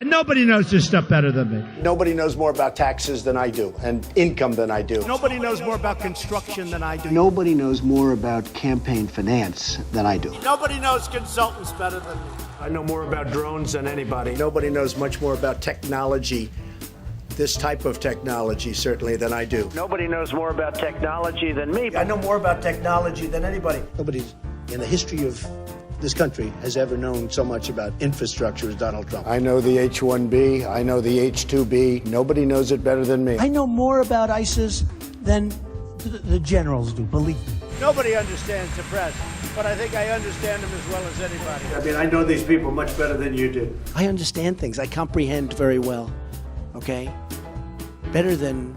Nobody knows this stuff better than me. Nobody knows more about taxes than I do and income than I do. Nobody knows more about construction than I do. Nobody knows more about campaign finance than I do. Nobody knows consultants better than me. I know more about drones than anybody. Nobody knows much more about technology, this type of technology, certainly, than I do. Nobody knows more about technology than me. I know more about technology than anybody. Nobody in the history of this country has ever known so much about infrastructure as Donald Trump. I know the H-1B. I know the H-2B. Nobody knows it better than me. I know more about ISIS than the generals do, believe me. Nobody understands the press, but I think I understand them as well as anybody. I mean, I know these people much better than you do. I understand things. I comprehend very well. Okay? Better than,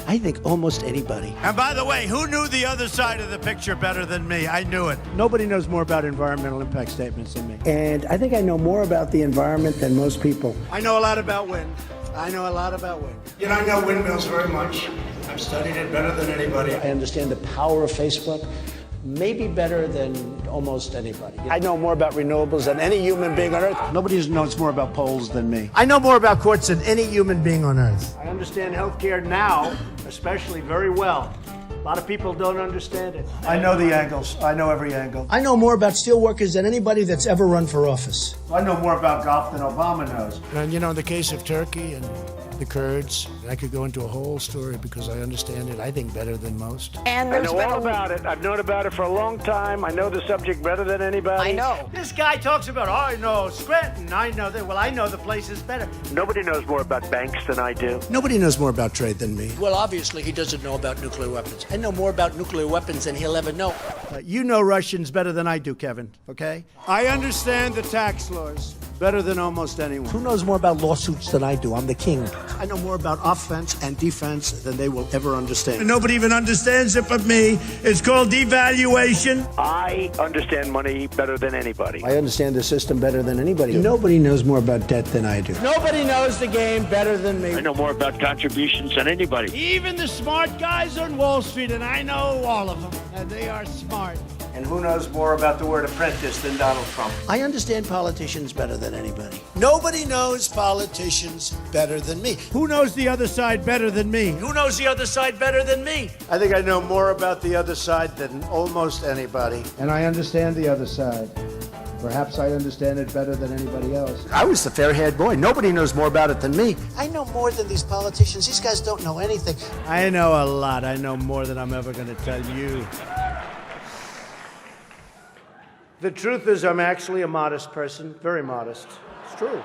I think, almost anybody. And by the way, who knew the other side of the picture better than me? I knew it. Nobody knows more about environmental impact statements than me. And I think I know more about the environment than most people. I know a lot about wind. I know a lot about wind. You know, I know windmills very much. I've studied it better than anybody. I understand the power of Facebook, maybe better than almost anybody. I know more about renewables than any human being on Earth. Nobody knows more about polls than me. I know more about courts than any human being on earth. I understand healthcare now, especially very well. A lot of people don't understand it. I know the angles. I know every angle. I know more about steelworkers than anybody that's ever run for office. I know more about golf than Obama knows. And you know, in the case of Turkey and the Kurds, I could go into a whole story because I understand it, I think, better than most. And I know all about it. I've known about it for a long time. I know the subject better than anybody. I know. This guy talks about, oh, I know Scranton, I know that. Well, I know the places better. Nobody knows more about banks than I do. Nobody knows more about trade than me. Well, obviously, he doesn't know about nuclear weapons. I know more about nuclear weapons than he'll ever know. You know Russians better than I do, Kevin, okay? I understand the tax laws better than almost anyone. Who knows more about lawsuits than I do? I'm the king. I know more about offense and defense than they will ever understand. Nobody even understands it but me. It's called devaluation. I understand money better than anybody. I understand the system better than anybody. Nobody knows more about debt than I do. Nobody knows the game better than me. I know more about contributions than anybody. Even the smart guys on Wall Street, and I know all of them, and they are smart. And who knows more about the word apprentice than Donald Trump? I understand politicians better than anybody. Nobody knows politicians better than me. Who knows the other side better than me? Who knows the other side better than me? I think I know more about the other side than almost anybody. And I understand the other side. Perhaps I understand it better than anybody else. I was the fair-haired boy. Nobody knows more about it than me. I know more than these politicians. These guys don't know anything. I know a lot. I know more than I'm ever going to tell you. The truth is, I'm actually a modest person, very modest. It's true.